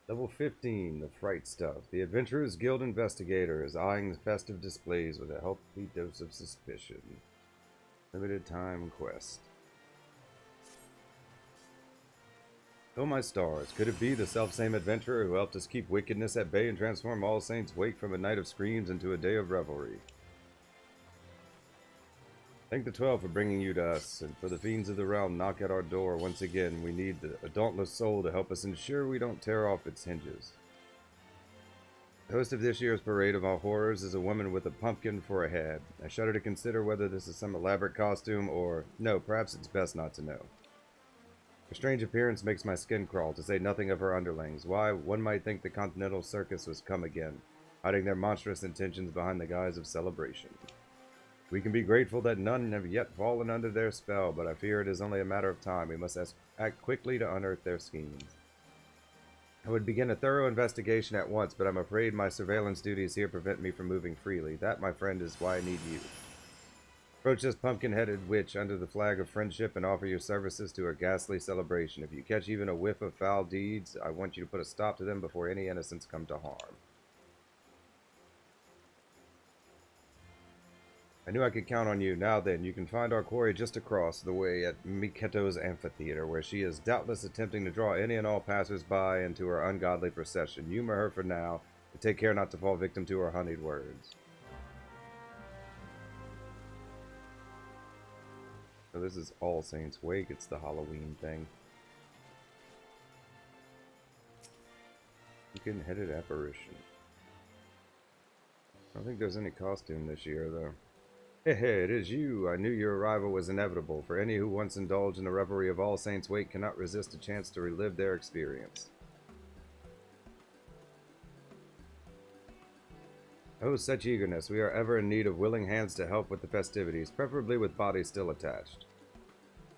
Level 15, the Fright Stuff. The Adventurers Guild Investigator is eyeing the festive displays with a healthy dose of suspicion. Limited time quest. Oh my stars, could it be the selfsame adventurer who helped us keep wickedness at bay and transform All Saints' Wake from a night of screams into a day of revelry? Thank the 12 for bringing you to us, and for the fiends of the realm knock at our door once again. We need a dauntless soul to help us ensure we don't tear off its hinges. The host of this year's Parade of All Horrors is a woman with a pumpkin for a head. I shudder to consider whether this is some elaborate costume or... No, perhaps it's best not to know. Her strange appearance makes my skin crawl, to say nothing of her underlings. Why, one might think the Continental Circus was come again, hiding their monstrous intentions behind the guise of celebration. We can be grateful that none have yet fallen under their spell, but I fear it is only a matter of time. We must act quickly to unearth their schemes. I would begin a thorough investigation at once, but I'm afraid my surveillance duties here prevent me from moving freely. That, my friend, is why I need you. Approach this pumpkin-headed witch under the flag of friendship and offer your services to her ghastly celebration. If you catch even a whiff of foul deeds, I want you to put a stop to them before any innocents come to harm. I knew I could count on you. Now then, you can find our quarry just across the way at Miketo's amphitheater, where she is doubtless attempting to draw any and all passers-by into her ungodly procession. Humor her for now, but take care not to fall victim to her honeyed words. So this is All Saints' Wake. It's the Halloween thing. Pumpkin-headed apparition. I don't think there's any costume this year, though. Hey, it is you. I knew your arrival was inevitable, for any who once indulge in the revelry of All Saints' Wake cannot resist a chance to relive their experience. Oh, such eagerness. We are ever in need of willing hands to help with the festivities, preferably with bodies still attached.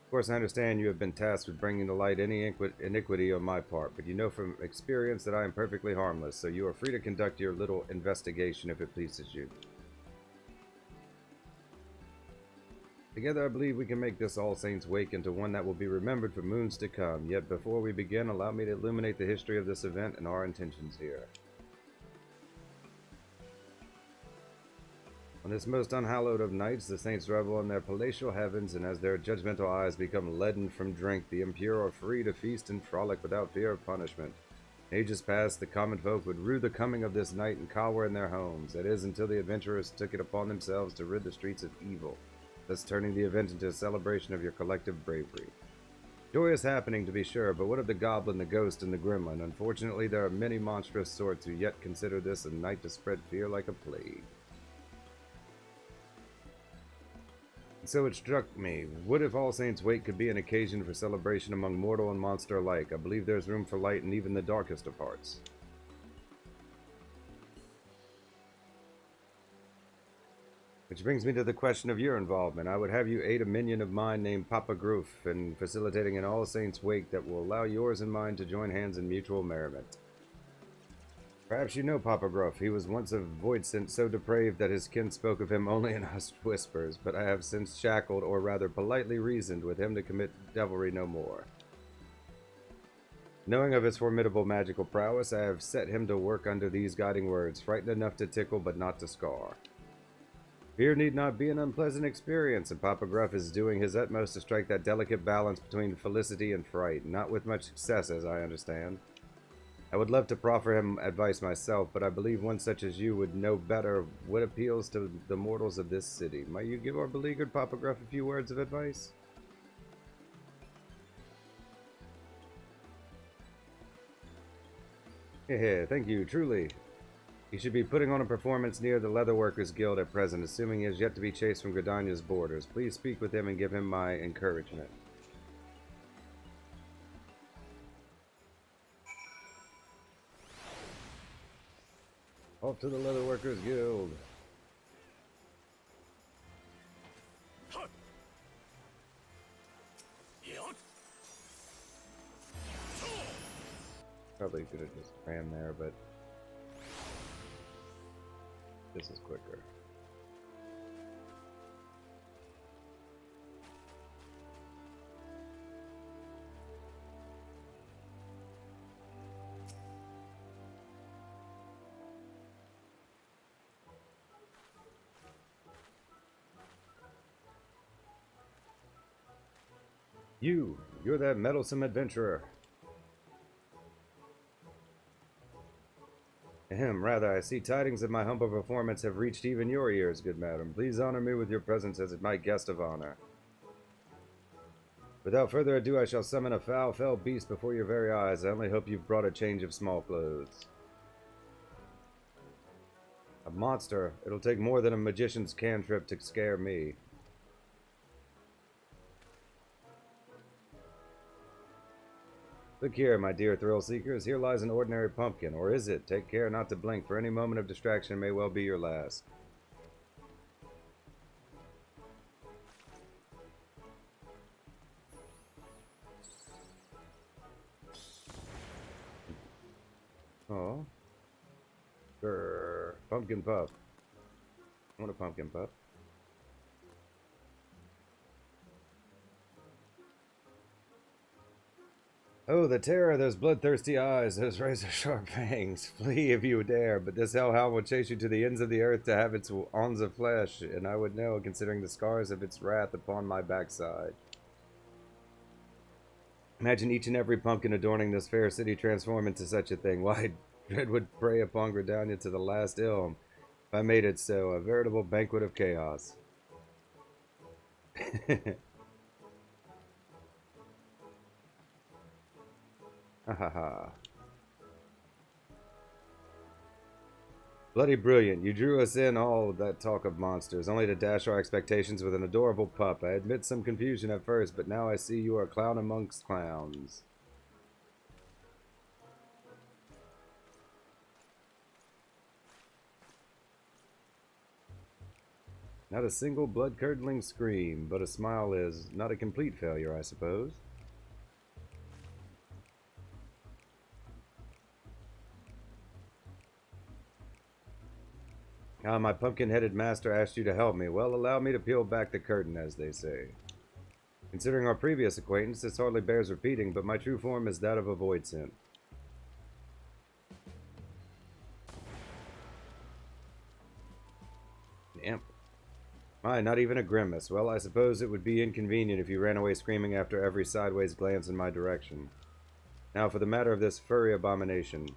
Of course, I understand you have been tasked with bringing to light any iniquity on my part, but you know from experience that I am perfectly harmless, so you are free to conduct your little investigation if it pleases you. Together, I believe we can make this All Saints' Wake into one that will be remembered for moons to come. Yet before we begin, allow me to illuminate the history of this event and our intentions here. On this most unhallowed of nights, the saints revel in their palatial heavens, and as their judgmental eyes become leaden from drink, the impure are free to feast and frolic without fear of punishment. In ages past, the common folk would rue the coming of this night and cower in their homes. That is, until the adventurers took it upon themselves to rid the streets of evil, thus turning the event into a celebration of your collective bravery. Joyous happening, to be sure, but what of the goblin, the ghost, and the gremlin? Unfortunately, there are many monstrous sorts who yet consider this a night to spread fear like a plague. And so it struck me, what if All Saints' Wake could be an occasion for celebration among mortal and monster alike? I believe there's room for light in even the darkest of hearts. Which brings me to the question of your involvement. I would have you aid a minion of mine named Papa Groof in facilitating an All Saints' Wake that will allow yours and mine to join hands in mutual merriment. Perhaps you know Papa Groof. He was once a voidsent so depraved that his kin spoke of him only in hushed whispers, but I have since shackled, or rather politely reasoned with him to commit devilry no more. Knowing of his formidable magical prowess, I have set him to work under these guiding words, frightened enough to tickle but not to scar. Fear need not be an unpleasant experience, and Papa Gruff is doing his utmost to strike that delicate balance between felicity and fright, not with much success, as I understand. I would love to proffer him advice myself, but I believe one such as you would know better what appeals to the mortals of this city. Might you give our beleaguered Papa Gruff a few words of advice? Heh, thank you, truly. He should be putting on a performance near the Leatherworkers Guild at present, assuming he is yet to be chased from Gridania's borders. Please speak with him and give him my encouragement. Off to the Leatherworkers Guild. Probably could have just ran there, but this is quicker. You're that meddlesome adventurer. Ahem, rather, I see tidings of my humble performance have reached even your ears, good madam. Please honor me with your presence as my guest of honor. Without further ado, I shall summon a foul, fell beast before your very eyes. I only hope you've brought a change of small clothes. A monster. It'll take more than a magician's cantrip to scare me. Look here, my dear thrill-seekers. Here lies an ordinary pumpkin. Or is it? Take care not to blink, for any moment of distraction may well be your last. Oh. Grr. Pumpkin pup. I want a pumpkin pup. Oh, the terror of those bloodthirsty eyes, those razor-sharp fangs. Flee if you dare, but this hellhound will chase you to the ends of the earth to have its ons of flesh, and I would know, considering the scars of its wrath upon my backside. Imagine each and every pumpkin adorning this fair city transform into such a thing. Why, dread would prey upon Gridania to the last ilm, if I made it so, a veritable banquet of chaos. Ha ha ha. Bloody brilliant. You drew us in all that talk of monsters, only to dash our expectations with an adorable pup. I admit some confusion at first, but now I see you are a clown amongst clowns. Not a single blood-curdling scream, but a smile is not a complete failure, I suppose. Ah, my pumpkin-headed master asked you to help me. Well, allow me to peel back the curtain, as they say. Considering our previous acquaintance, this hardly bears repeating, but my true form is that of a void synth. An imp. My, not even a grimace. Well, I suppose it would be inconvenient if you ran away screaming after every sideways glance in my direction. Now, for the matter of this furry abomination.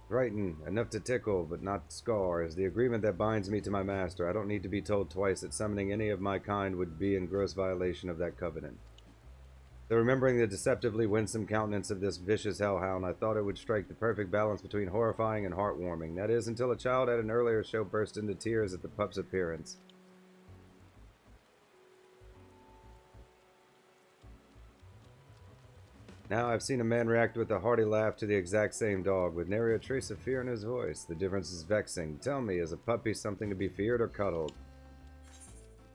Frighten, enough to tickle, but not scar, is the agreement that binds me to my master. I don't need to be told twice that summoning any of my kind would be in gross violation of that covenant. Though remembering the deceptively winsome countenance of this vicious hellhound, I thought it would strike the perfect balance between horrifying and heartwarming. That is, until a child at an earlier show burst into tears at the pup's appearance. Now I've seen a man react with a hearty laugh to the exact same dog, with nary a trace of fear in his voice. The difference is vexing. Tell me, is a puppy something to be feared or cuddled?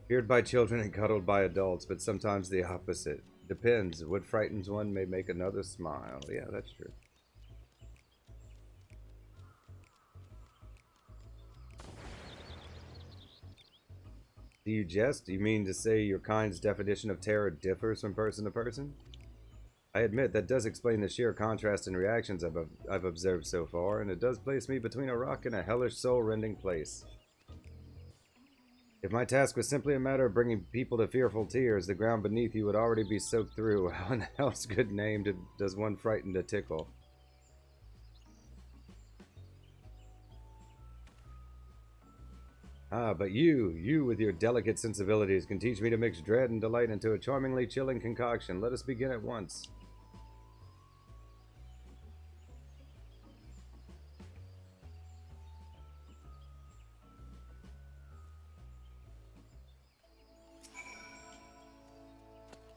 Feared by children and cuddled by adults, but sometimes the opposite. Depends. What frightens one may make another smile. Yeah, that's true. Do you jest? Do you mean to say your kind's definition of terror differs from person to person? I admit that does explain the sheer contrast in reactions I've observed so far, and it does place me between a rock and a hellish soul-rending place. If my task was simply a matter of bringing people to fearful tears, the ground beneath you would already be soaked through. How in hell's good name does one frighten to tickle? Ah, but you with your delicate sensibilities can teach me to mix dread and delight into a charmingly chilling concoction. Let us begin at once.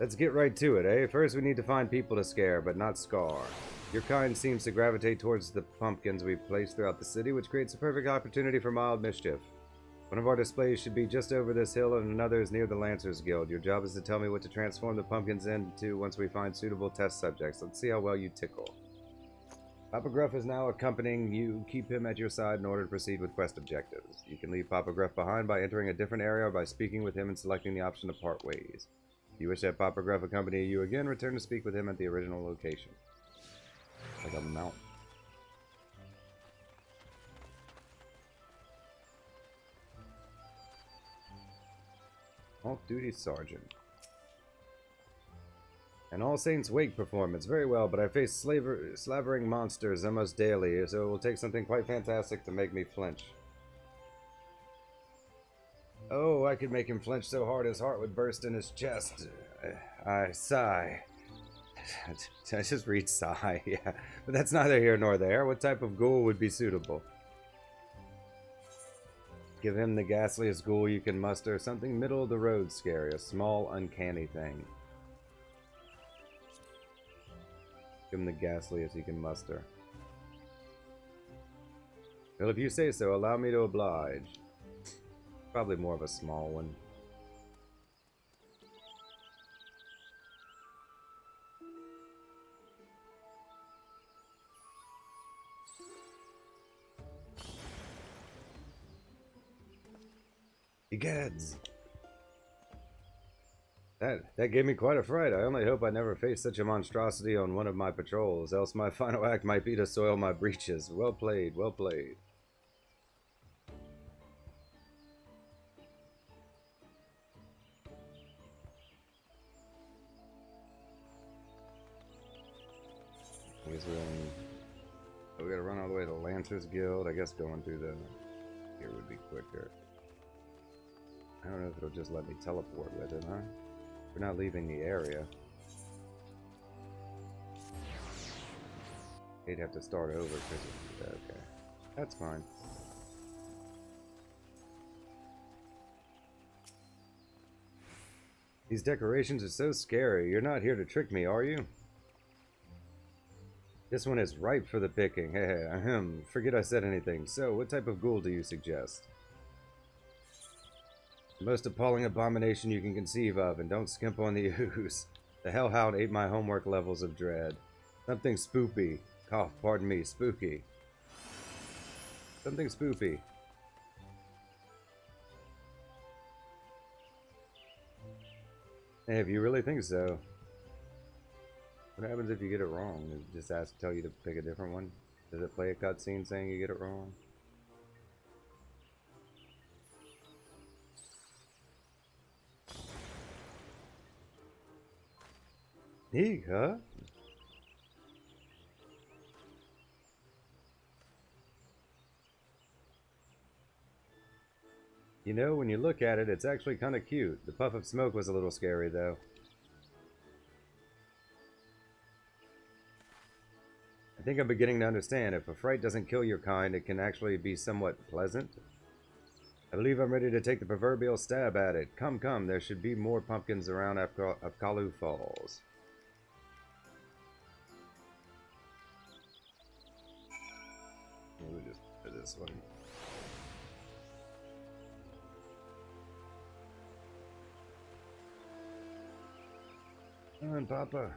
Let's get right to it, eh? First we need to find people to scare, but not scar. Your kind seems to gravitate towards the pumpkins we've placed throughout the city, which creates a perfect opportunity for mild mischief. One of our displays should be just over this hill and another is near the Lancers Guild. Your job is to tell me what to transform the pumpkins into once we find suitable test subjects. Let's see how well you tickle. Papa Gruff is now accompanying you. Keep him at your side in order to proceed with quest objectives. You can leave Papa Gruff behind by entering a different area or by speaking with him and selecting the option to part ways. If you wish to have Papa Gruff accompany you again, return to speak with him at the original location. Like a mountain. Off-duty sergeant. An All Saints Wake performance. Very well, but I face slavering monsters almost daily, so it will take something quite fantastic to make me flinch. Oh, I could make him flinch so hard his heart would burst in his chest. I sigh. I just read sigh, yeah. But that's neither here nor there. What type of ghoul would be suitable? Give him the ghastliest ghoul you can muster. Something middle of the road scary. A small, uncanny thing. Give him the ghastliest you can muster. Well, if you say so, allow me to oblige. Probably more of a small one. Egads! That gave me quite a fright. I only hope I never face such a monstrosity on one of my patrols, else my final act might be to soil my breeches. Well played, well played. I guess we gotta run all the way to Lancer's Guild. I guess going through the here would be quicker. I don't know if it'll just let me teleport with it, huh? We're not leaving the area. They'd have to start over because okay. That's fine. These decorations are so scary. You're not here to trick me, are you? This one is ripe for the picking. Hey, ahem. Forget I said anything. So, what type of ghoul do you suggest? The most appalling abomination you can conceive of, and don't skimp on the ooze. The hellhound ate my homework levels of dread. Something spoopy. Cough, pardon me, spooky. Something spoopy. Hey, if you really think so. What happens if you get it wrong? Does it just tell you to pick a different one? Does it play a cutscene saying you get it wrong? Eek, huh? You know, when you look at it, it's actually kind of cute. The puff of smoke was a little scary, though. I think I'm beginning to understand. If a fright doesn't kill your kind, it can actually be somewhat pleasant. I believe I'm ready to take the proverbial stab at it. Come, come, there should be more pumpkins around Apkalu Falls. We'll just do this one. Come on, Papa.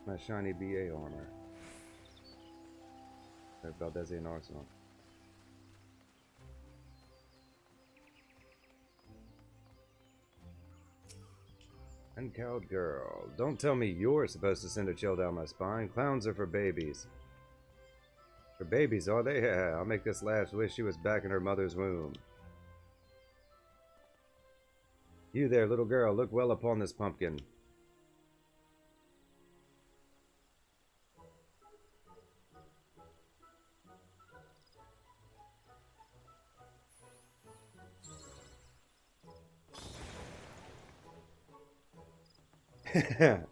My shiny BA armor. Valdesian Arsenal. Uncowed girl. Don't tell me you're supposed to send a chill down my spine. Clowns are for babies. For babies, are they? Yeah, I'll make this lass wish she was back in her mother's womb. You there, little girl, look well upon this pumpkin.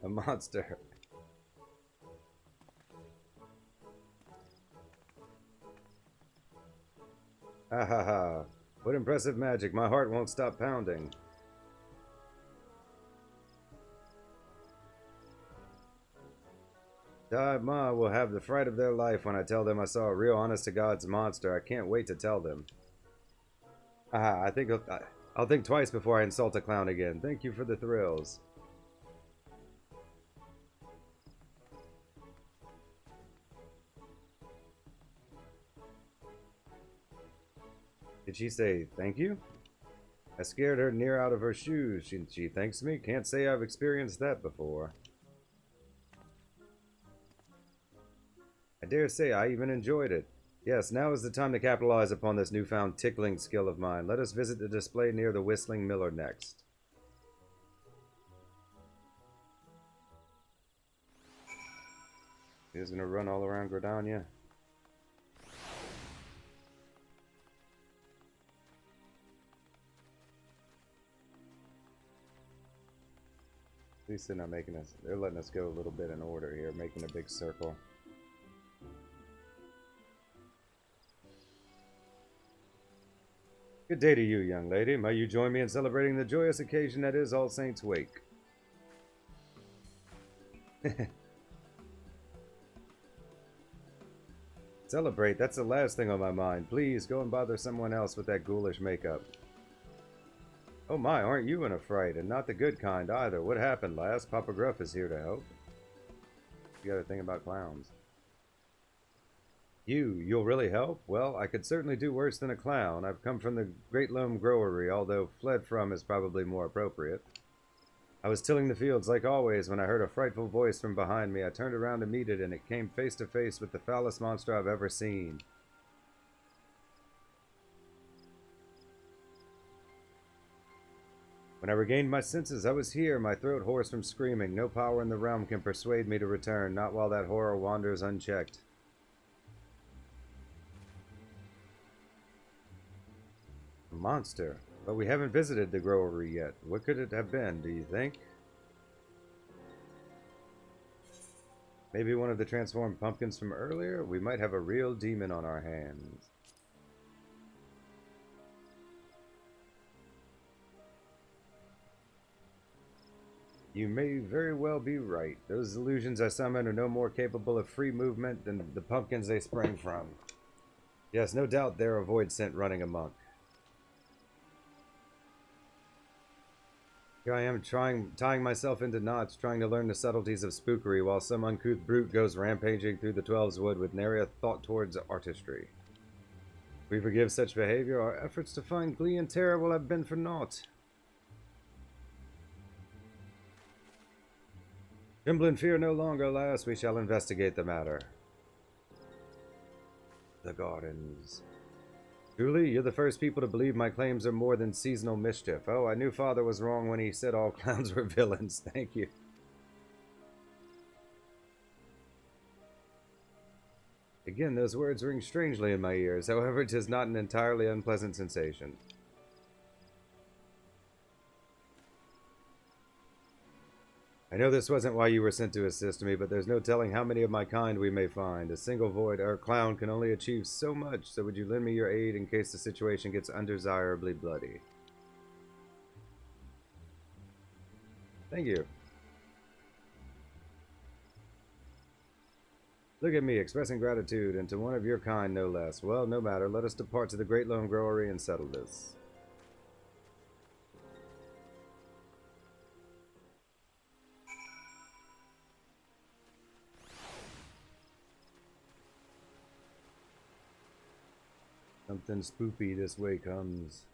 A monster. Ha ha ha. What impressive magic. My heart won't stop pounding. Dad, Ma will have the fright of their life when I tell them I saw a real honest-to-God's monster. I can't wait to tell them. Aha, I think I'll think twice before I insult a clown again. Thank you for the thrills. Did she say thank you? I scared her near out of her shoes. She thanks me? Can't say I've experienced that before. I dare say I even enjoyed it. Yes, now is the time to capitalize upon this newfound tickling skill of mine. Let us visit the display near the Whistling Miller next. He's gonna run all around Gridania. At least they're not making us, they're letting us go a little bit in order here, making a big circle. Good day to you, young lady. May you join me in celebrating the joyous occasion that is All Saints' Wake. Celebrate, that's the last thing on my mind. Please, go and bother someone else with that ghoulish makeup. Oh my, aren't you in a fright? And not the good kind either. What happened, lass? Papa Gruff is here to help. You gotta think about clowns. You'll really help? Well, I could certainly do worse than a clown. I've come from the Great Loam Growery, although fled from is probably more appropriate. I was tilling the fields like always when I heard a frightful voice from behind me. I turned around to meet it, and it came face to face with the foulest monster I've ever seen. When I regained my senses, I was here, my throat hoarse from screaming. No power in the realm can persuade me to return, not while that horror wanders unchecked. A monster? But we haven't visited the growery yet. What could it have been, do you think? Maybe one of the transformed pumpkins from earlier? We might have a real demon on our hands. You may very well be right. Those illusions I summon are no more capable of free movement than the pumpkins they sprang from. Yes, no doubt they're a void scent running amok. Here I am tying myself into knots, trying to learn the subtleties of spookery, while some uncouth brute goes rampaging through the 12's wood with nary a thought towards artistry. If we forgive such behavior, our efforts to find glee and terror will have been for naught. Tremble and fear no longer, lass. We shall investigate the matter. The gardens. Truly, you're the first people to believe my claims are more than seasonal mischief. Oh, I knew Father was wrong when he said all clowns were villains. Thank you. Again, those words ring strangely in my ears. However, 'tis not an entirely unpleasant sensation. I know this wasn't why you were sent to assist me, but there's no telling how many of my kind we may find. A single void or clown can only achieve so much, so would you lend me your aid in case the situation gets undesirably bloody? Thank you. Look at me, expressing gratitude, and to one of your kind no less. Well, no matter, let us depart to the Great Loam Growery and settle this. Something spoopy this way comes.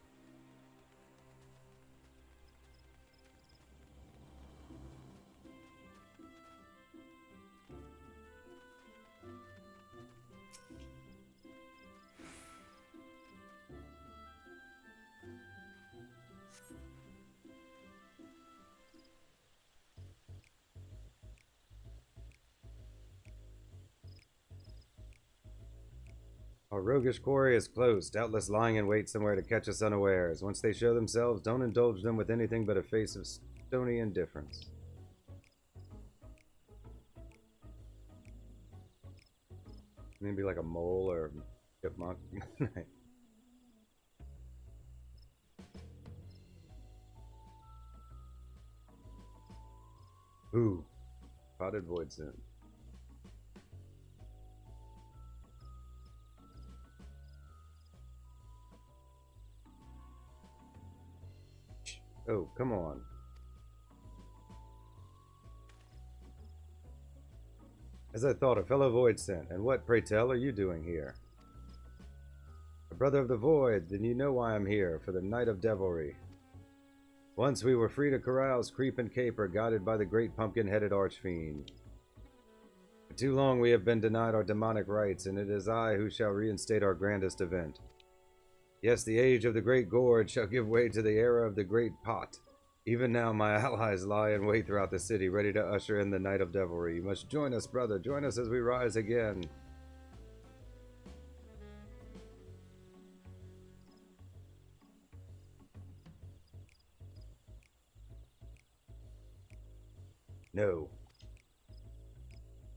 Our roguish quarry is close, doubtless lying in wait somewhere to catch us unawares. Once they show themselves, don't indulge them with anything but a face of stony indifference. Maybe like a mole or a chipmunk. Ooh, potted void scent. Oh, come on. As I thought, a fellow void scent. And what, pray tell, are you doing here? A brother of the void, then you know why I'm here, for the night of devilry. Once we were free to carouse, creep, and caper, guided by the great pumpkin-headed archfiend. Too long we have been denied our demonic rights, and it is I who shall reinstate our grandest event. Yes, the age of the Great Gorge shall give way to the era of the Great Pot. Even now my allies lie in wait throughout the city, ready to usher in the night of devilry. You must join us, brother. Join us as we rise again. No.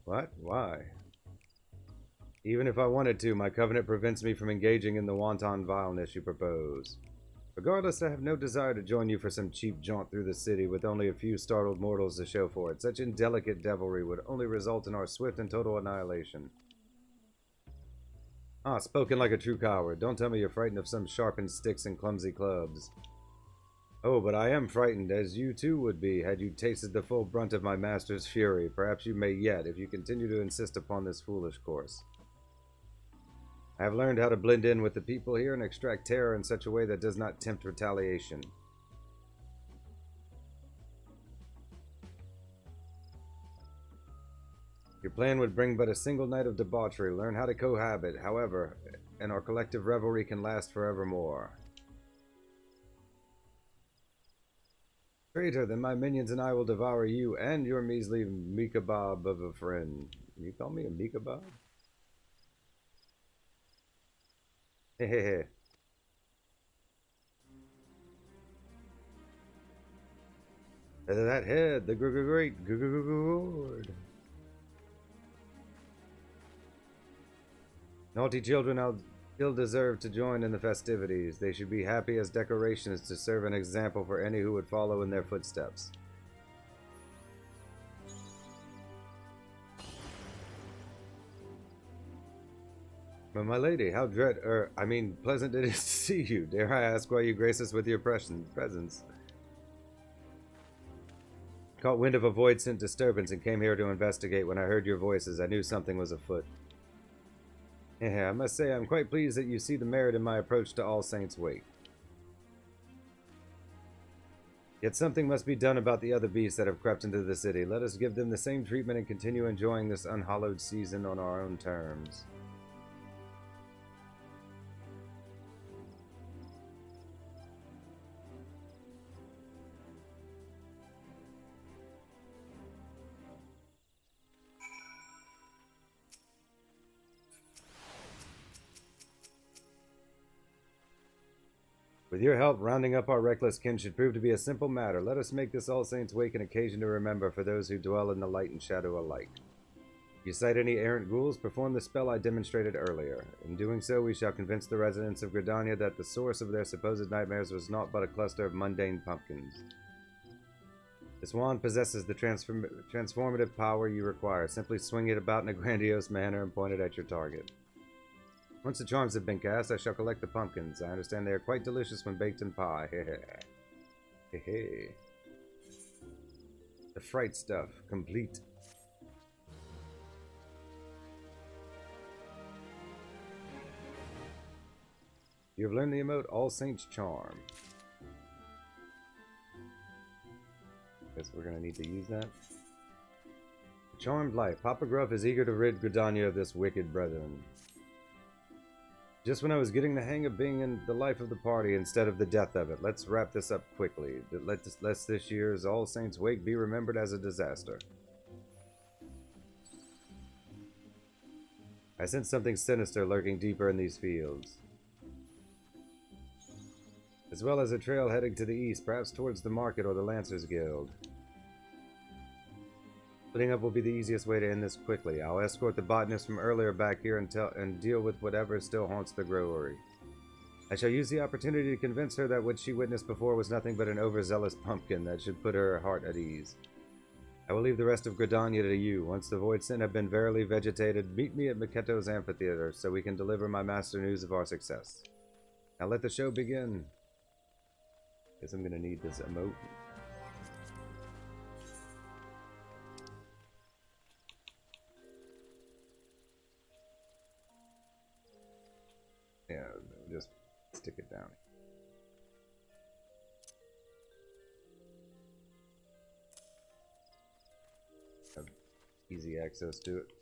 What? Why? Even if I wanted to, my covenant prevents me from engaging in the wanton vileness you propose. Regardless, I have no desire to join you for some cheap jaunt through the city with only a few startled mortals to show for it. Such indelicate devilry would only result in our swift and total annihilation. Ah, spoken like a true coward. Don't tell me you're frightened of some sharpened sticks and clumsy clubs. Oh, but I am frightened, as you too would be, had you tasted the full brunt of my master's fury. Perhaps you may yet, if you continue to insist upon this foolish course. I have learned how to blend in with the people here and extract terror in such a way that does not tempt retaliation. Your plan would bring but a single night of debauchery. Learn how to cohabit, however, and our collective revelry can last forevermore. Traitor, then my minions and I will devour you and your measly meekabab of a friend. You call me a meekabab? Hehehe. That head, the great gourd. Naughty children still deserve to join in the festivities. They should be happy as decorations to serve an example for any who would follow in their footsteps. But my lady, how pleasant it is to see you. Dare I ask why you grace us with your presence? Caught wind of a void-sent disturbance and came here to investigate. When I heard your voices, I knew something was afoot. I must say I'm quite pleased that you see the merit in my approach to All Saints' Wake. Yet something must be done about the other beasts that have crept into the city. Let us give them the same treatment and continue enjoying this unhallowed season on our own terms. With your help, rounding up our reckless kin should prove to be a simple matter. Let us make this All Saints' Wake an occasion to remember for those who dwell in the light and shadow alike. If you sight any errant ghouls, perform the spell I demonstrated earlier. In doing so, we shall convince the residents of Gridania that the source of their supposed nightmares was naught but a cluster of mundane pumpkins. This wand possesses the transformative power you require. Simply swing it about in a grandiose manner and point it at your target. Once the charms have been cast, I shall collect the pumpkins. I understand they are quite delicious when baked in pie. Hehe. The fright stuff, complete. You have learned the emote All Saints Charm. Guess we're gonna need to use that. Charmed life. Papa Gruff is eager to rid Gridania of this wicked brethren. Just when I was getting the hang of being in the life of the party instead of the death of it. Let's wrap this up quickly. Let this year's All Saints' Wake be remembered as a disaster. I sense something sinister lurking deeper in these fields. As well as a trail heading to the east, perhaps towards the market or the Lancers Guild. Splitting up will be the easiest way to end this quickly. I'll escort the botanist from earlier back here and deal with whatever still haunts the growery. I shall use the opportunity to convince her that what she witnessed before was nothing but an overzealous pumpkin that should put her heart at ease. I will leave the rest of Gridania to you. Once the Voidsent have been verily vegetated, meet me at Miketo's amphitheater so we can deliver my master news of our success. Now let the show begin. Guess I'm gonna need this emote. Yeah, just stick it down. Have easy access to it.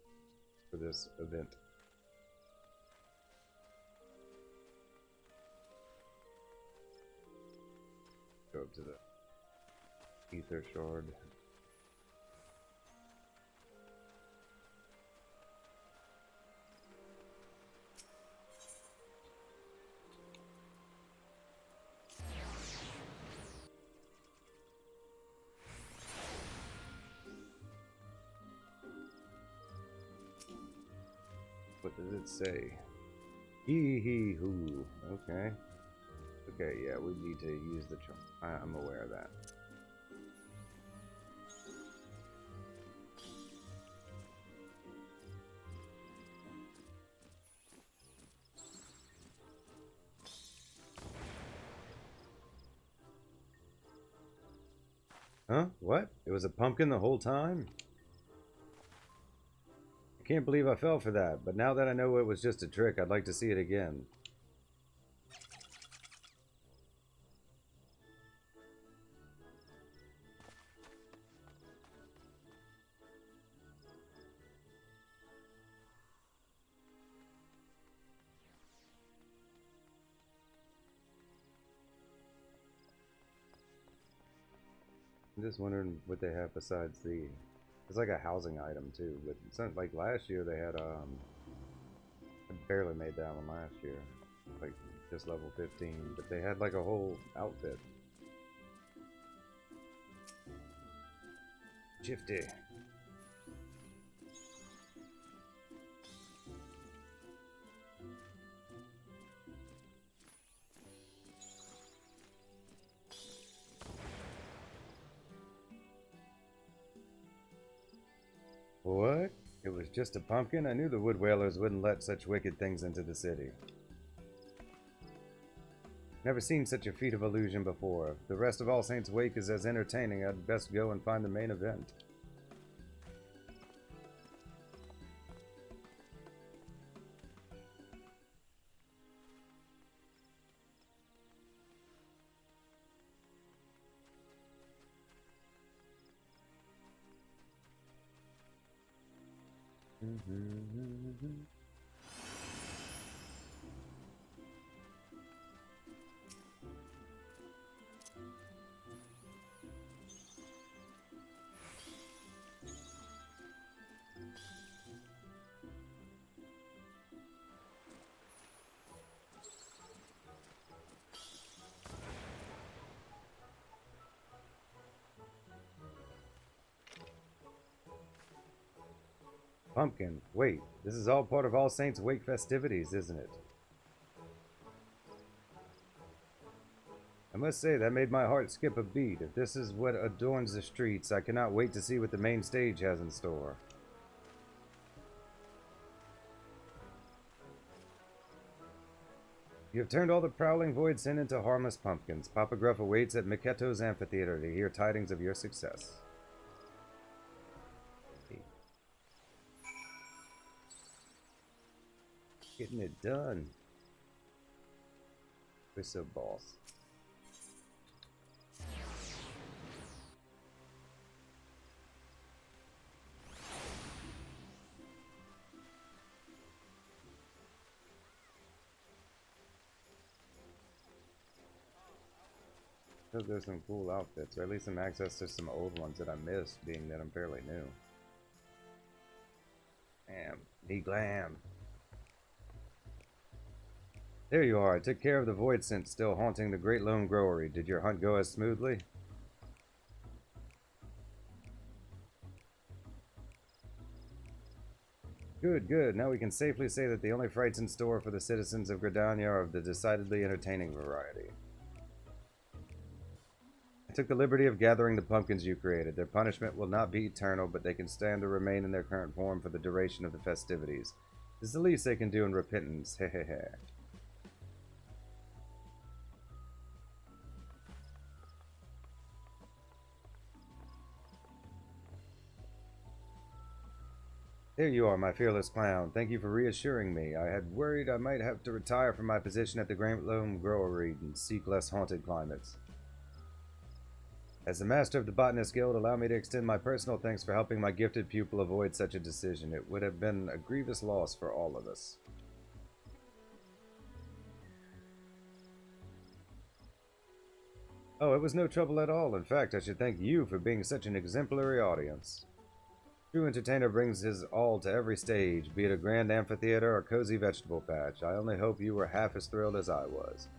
for this event. Go up to the ether shard. What does it say? Hee hoo. Okay. Okay, yeah, we need to use the charm. I'm aware of that. Huh? What? It was a pumpkin the whole time? I can't believe I fell for that, but now that I know it was just a trick, I'd like to see it again. I'm just wondering what they have besides the... It's like a housing item too, but it's not like last year they had I barely made that one last year. Like just level 15, but they had like a whole outfit. Shifty. What? It was just a pumpkin? I knew the wood whalers wouldn't let such wicked things into the city. Never seen such a feat of illusion before. If the rest of All Saints' Wake is as entertaining, I'd best go and find the main event. Pumpkin. Wait, this is all part of All Saints' Wake festivities, isn't it? I must say, that made my heart skip a beat. If this is what adorns the streets, I cannot wait to see what the main stage has in store. You have turned all the prowling void sin into harmless pumpkins. Papa Gruff awaits at Miketo's amphitheater to hear tidings of your success. Getting it done. We're so boss. There's some cool outfits, or at least some access to some old ones that I missed, being that I'm fairly new. Damn, be glam. There you are. I took care of the void scent still haunting the Great Lone Growery. Did your hunt go as smoothly? Good, good. Now we can safely say that the only frights in store for the citizens of Gridania are of the decidedly entertaining variety. I took the liberty of gathering the pumpkins you created. Their punishment will not be eternal, but they can stand to remain in their current form for the duration of the festivities. This is the least they can do in repentance. Hehehe. There you are, my fearless clown. Thank you for reassuring me. I had worried I might have to retire from my position at the Great Lone Growery and seek less haunted climates. As the master of the Botanist Guild, allow me to extend my personal thanks for helping my gifted pupil avoid such a decision. It would have been a grievous loss for all of us. Oh, it was no trouble at all. In fact, I should thank you for being such an exemplary audience. True entertainer brings his all to every stage, be it a grand amphitheater or cozy vegetable patch. I only hope you were half as thrilled as I was.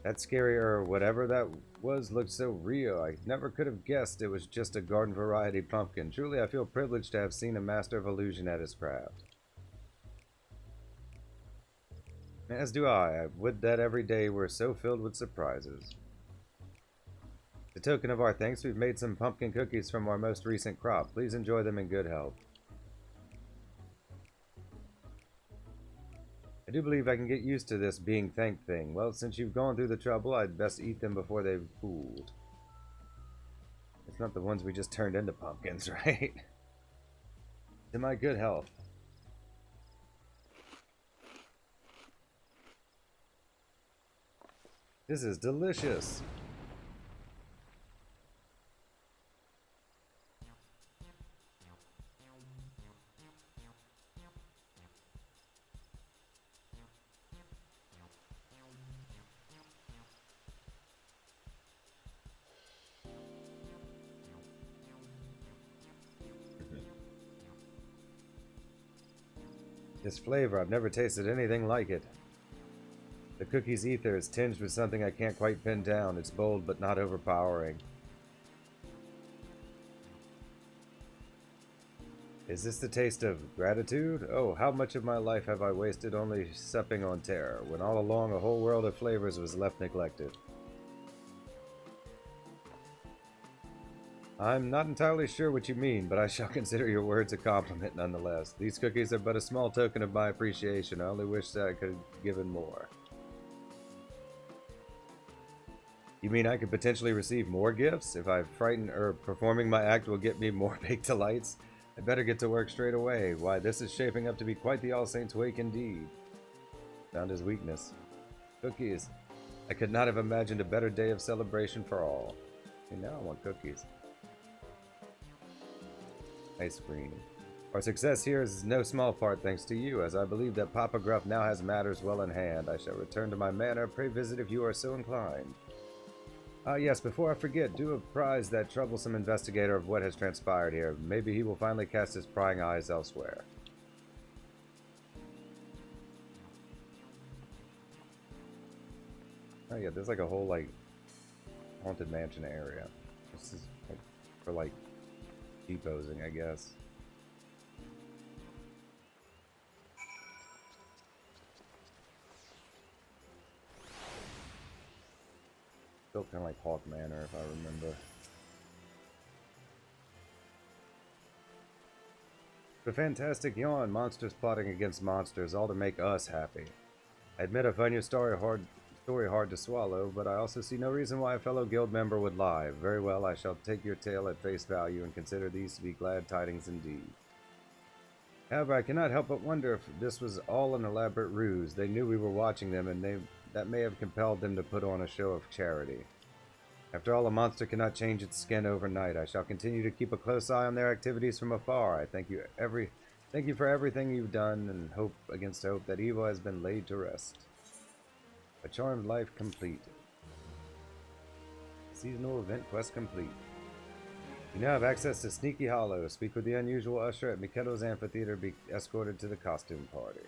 That scary whatever that was looked so real. I never could have guessed it was just a garden variety pumpkin. Truly, I feel privileged to have seen a master of illusion at his craft. As do I. I would that every day were so filled with surprises. As a token of our thanks, we've made some pumpkin cookies from our most recent crop. Please enjoy them in good health. I do believe I can get used to this being thanked thing. Well, since you've gone through the trouble, I'd best eat them before they've cooled. It's not the ones we just turned into pumpkins, right? To my good health. This is delicious. This flavor, I've never tasted anything like it. The cookie's ether is tinged with something I can't quite pin down. It's bold but not overpowering. Is this the taste of gratitude? Oh, how much of my life have I wasted only supping on terror, when all along a whole world of flavors was left neglected. I'm not entirely sure what you mean, but I shall consider your words a compliment nonetheless. These cookies are but a small token of my appreciation. I only wish that I could have given more. You mean I could potentially receive more gifts? If I frighten or performing my act will get me more baked delights? I better get to work straight away. Why, this is shaping up to be quite the All Saints' Wake indeed. Found his weakness. Cookies. I could not have imagined a better day of celebration for all. And now I want cookies. Ice cream. Our success here is no small part thanks to you, as I believe that Papa Gruff now has matters well in hand. I shall return to my manor. Pray visit if you are so inclined. Yes, before I forget, do apprise that troublesome investigator of what has transpired here. Maybe he will finally cast his prying eyes elsewhere. Oh yeah, there's like a whole, like, haunted mansion area. This is like, for, like, deposing, I guess. Built kind of like Hawk Manor, if I remember. The fantastic yawn, monsters plotting against monsters, all to make us happy. I admit I find your story hard to swallow, but I also see no reason why a fellow guild member would lie. Very well, I shall take your tale at face value and consider these to be glad tidings indeed. However, I cannot help but wonder if this was all an elaborate ruse. They knew we were watching them, and that may have compelled them to put on a show of charity. After all, a monster cannot change its skin overnight. I shall continue to keep a close eye on their activities from afar. I thank you for everything you've done, and hope against hope that evil has been laid to rest. A charmed life complete. Seasonal event quest complete. You now have access to Sneaky Hollow. Speak with the unusual usher at Miketo's amphitheater. Be escorted to the costume party.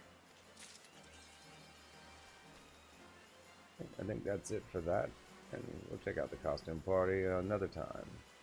I think that's it for that. And we'll check out the costume party another time.